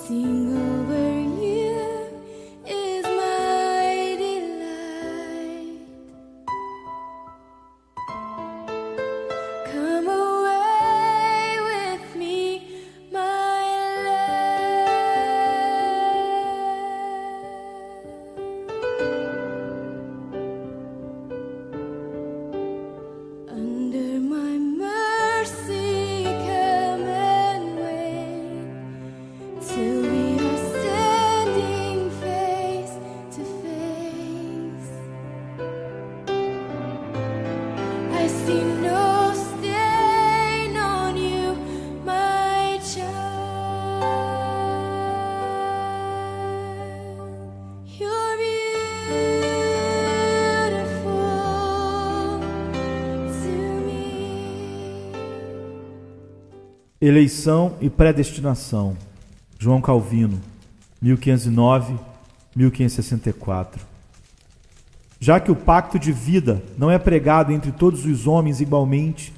Sing over you is my delight. Come away with me, my love. Under my mercy, come and wait till we are standing face to face. I see no stain on you, my child. You're beautiful to me. Eleição e predestinação. João Calvino, 1509-1564. Já que o pacto de vida não é pregado entre todos os homens igualmente,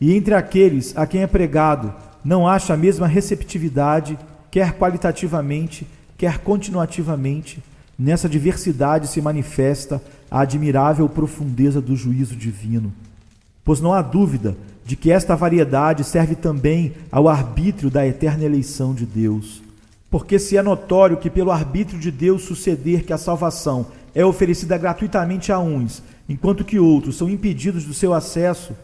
e entre aqueles a quem é pregado não acha a mesma receptividade, quer qualitativamente, quer continuativamente, nessa diversidade se manifesta a admirável profundeza do juízo divino. Pois não há dúvida de que esta variedade serve também ao arbítrio da eterna eleição de Deus. Porque se é notório que pelo arbítrio de Deus suceder que a salvação é oferecida gratuitamente a uns, enquanto que outros são impedidos do seu acesso,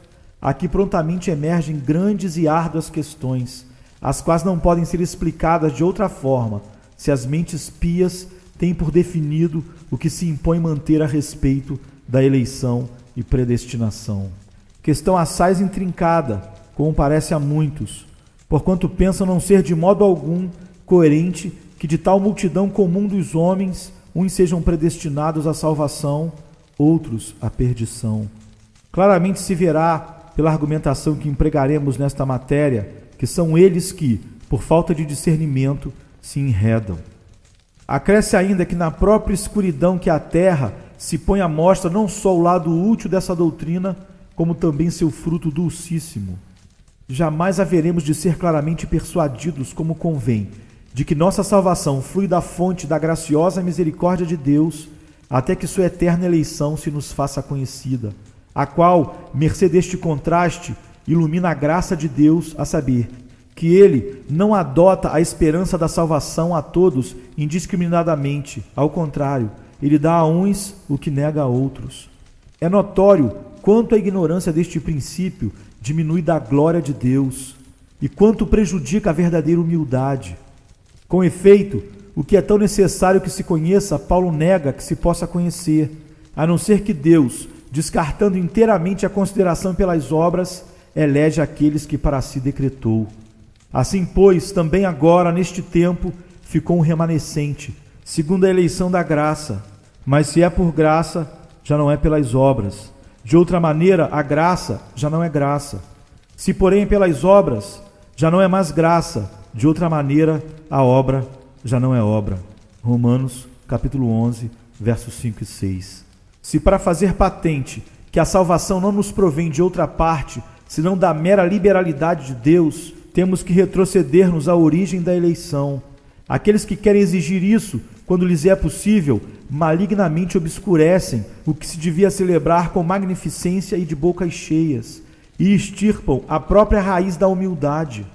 aqui prontamente emergem grandes e árduas questões, as quais não podem ser explicadas de outra forma, se as mentes pias têm por definido o que se impõe manter a respeito da eleição e predestinação. Questão assaz intrincada, como parece a muitos, porquanto pensam não ser de modo algum coerente que de tal multidão comum dos homens, uns sejam predestinados à salvação, outros à perdição. Claramente se verá, pela argumentação que empregaremos nesta matéria, que são eles que, por falta de discernimento, se enredam. Acresce ainda que na própria escuridão que a terra se põe à mostra não só o lado útil dessa doutrina, como também seu fruto dulcíssimo. Jamais haveremos de ser claramente persuadidos, como convém, de que nossa salvação flui da fonte da graciosa misericórdia de Deus, até que sua eterna eleição se nos faça conhecida, a qual, mercê deste contraste, ilumina a graça de Deus, a saber, que Ele não adota a esperança da salvação a todos indiscriminadamente, ao contrário, Ele dá a uns o que nega a outros. É notório quanto a ignorância deste princípio diminui da glória de Deus e quanto prejudica a verdadeira humildade. Com efeito, o que é tão necessário que se conheça, Paulo nega que se possa conhecer, a não ser que Deus, descartando inteiramente a consideração pelas obras, elege aqueles que para si decretou. Assim, pois, também agora, neste tempo, ficou um remanescente, segundo a eleição da graça. Mas se é por graça, já não é pelas obras. De outra maneira, a graça já não é graça. Se, porém, pelas obras, já não é mais graça. De outra maneira, a obra já não é obra. Romanos, capítulo 11, versos 5 e 6. Se para fazer patente que a salvação não nos provém de outra parte, senão da mera liberalidade de Deus, temos que retroceder-nos à origem da eleição. Aqueles que querem exigir isso, quando lhes é possível, malignamente obscurecem o que se devia celebrar com magnificência e de bocas cheias, e extirpam a própria raiz da humildade.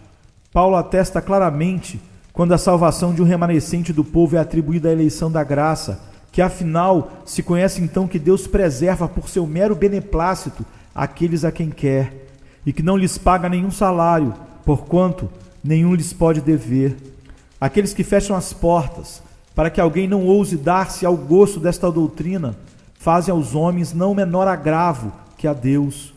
Paulo atesta claramente, quando a salvação de um remanescente do povo é atribuída à eleição da graça, que afinal se conhece então que Deus preserva por seu mero beneplácito aqueles a quem quer, e que não lhes paga nenhum salário, porquanto nenhum lhes pode dever. Aqueles que fecham as portas, para que alguém não ouse dar-se ao gosto desta doutrina, fazem aos homens não menor agravo que a Deus.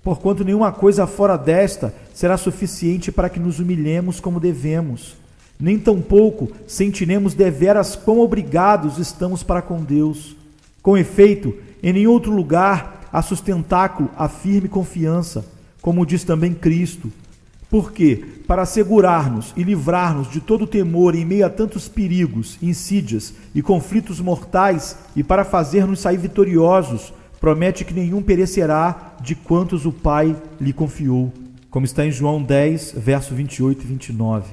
Porquanto nenhuma coisa fora desta será suficiente para que nos humilhemos como devemos, nem tampouco sentiremos deveras quão obrigados estamos para com Deus. Com efeito, em nenhum outro lugar há sustentáculo a firme confiança, como diz também Cristo. Porque, para assegurar-nos e livrar-nos de todo temor em meio a tantos perigos, insídias e conflitos mortais, e para fazer-nos sair vitoriosos, promete que nenhum perecerá de quantos o Pai lhe confiou, como está em João 10, verso 28 e 29.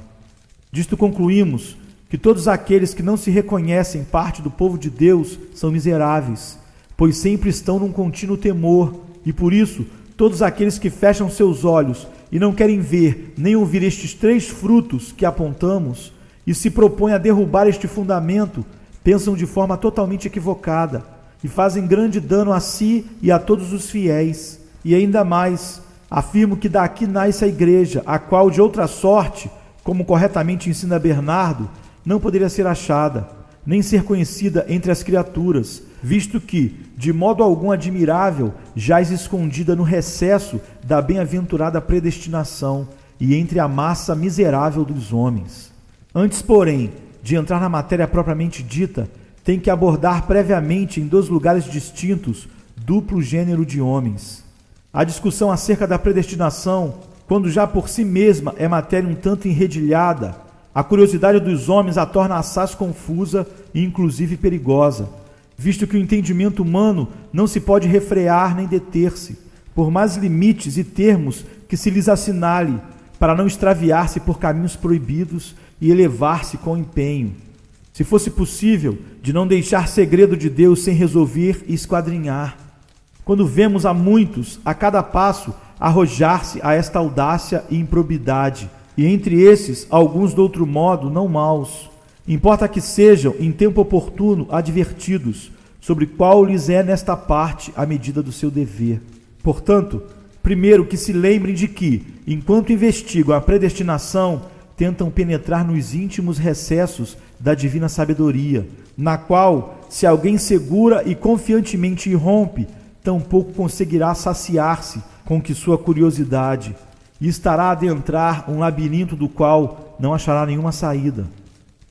Disto concluímos que todos aqueles que não se reconhecem parte do povo de Deus são miseráveis, pois sempre estão num contínuo temor, e por isso todos aqueles que fecham seus olhos e não querem ver nem ouvir estes 3 frutos que apontamos e se propõem a derrubar este fundamento, pensam de forma totalmente equivocada e fazem grande dano a si e a todos os fiéis. E ainda mais, afirmo que daqui nasce a igreja, a qual de outra sorte, como corretamente ensina Bernardo, não poderia ser achada, nem ser conhecida entre as criaturas, visto que, de modo algum admirável, jaz escondida no recesso da bem-aventurada predestinação e entre a massa miserável dos homens. Antes, porém, de entrar na matéria propriamente dita, tem que abordar previamente em 2 lugares distintos duplo gênero de homens. A discussão acerca da predestinação, quando já por si mesma é matéria um tanto enredilhada, a curiosidade dos homens a torna assaz confusa e inclusive perigosa, visto que o entendimento humano não se pode refrear nem deter-se, por mais limites e termos que se lhes assinale, para não extraviar-se por caminhos proibidos e elevar-se com empenho. Se fosse possível, de não deixar segredo de Deus sem resolver e esquadrinhar. Quando vemos a muitos, a cada passo, arrojar-se a esta audácia e improbidade, e entre esses, alguns de outro modo não maus, importa que sejam, em tempo oportuno, advertidos, sobre qual lhes é nesta parte a medida do seu dever. Portanto, primeiro que se lembrem de que, enquanto investigam a predestinação, tentam penetrar nos íntimos recessos da divina sabedoria, na qual, se alguém segura e confiantemente irrompe, tampouco conseguirá saciar-se com que sua curiosidade, e estará a adentrar um labirinto do qual não achará nenhuma saída.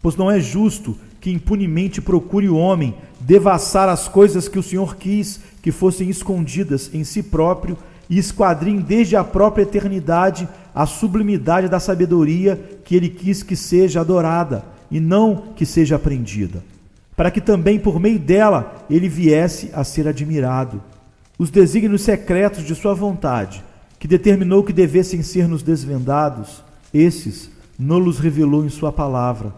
Pois não é justo que impunemente procure o homem devassar as coisas que o Senhor quis que fossem escondidas em si próprio e esquadrinhe desde a própria eternidade a sublimidade da sabedoria que ele quis que seja adorada e não que seja aprendida, para que também por meio dela ele viesse a ser admirado. Os desígnios secretos de sua vontade, que determinou que devessem ser-nos desvendados, esses não-los revelou em sua palavra,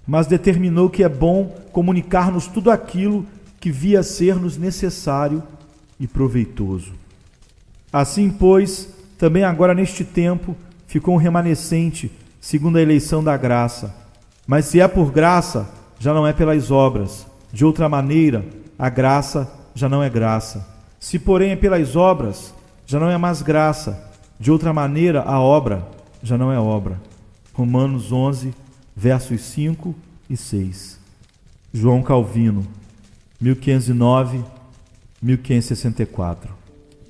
mas determinou que é bom comunicar-nos tudo aquilo que via ser-nos necessário e proveitoso. Assim, pois, também agora neste tempo ficou um remanescente, segundo a eleição da graça. Mas se é por graça, já não é pelas obras. De outra maneira, a graça já não é graça. Se, porém, é pelas obras, já não é mais graça. De outra maneira, a obra já não é obra. Romanos 11, versos 5 e 6. João Calvino, 1509, 1564.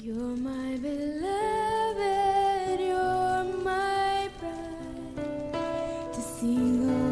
You're my beloved, you're my bride, to sing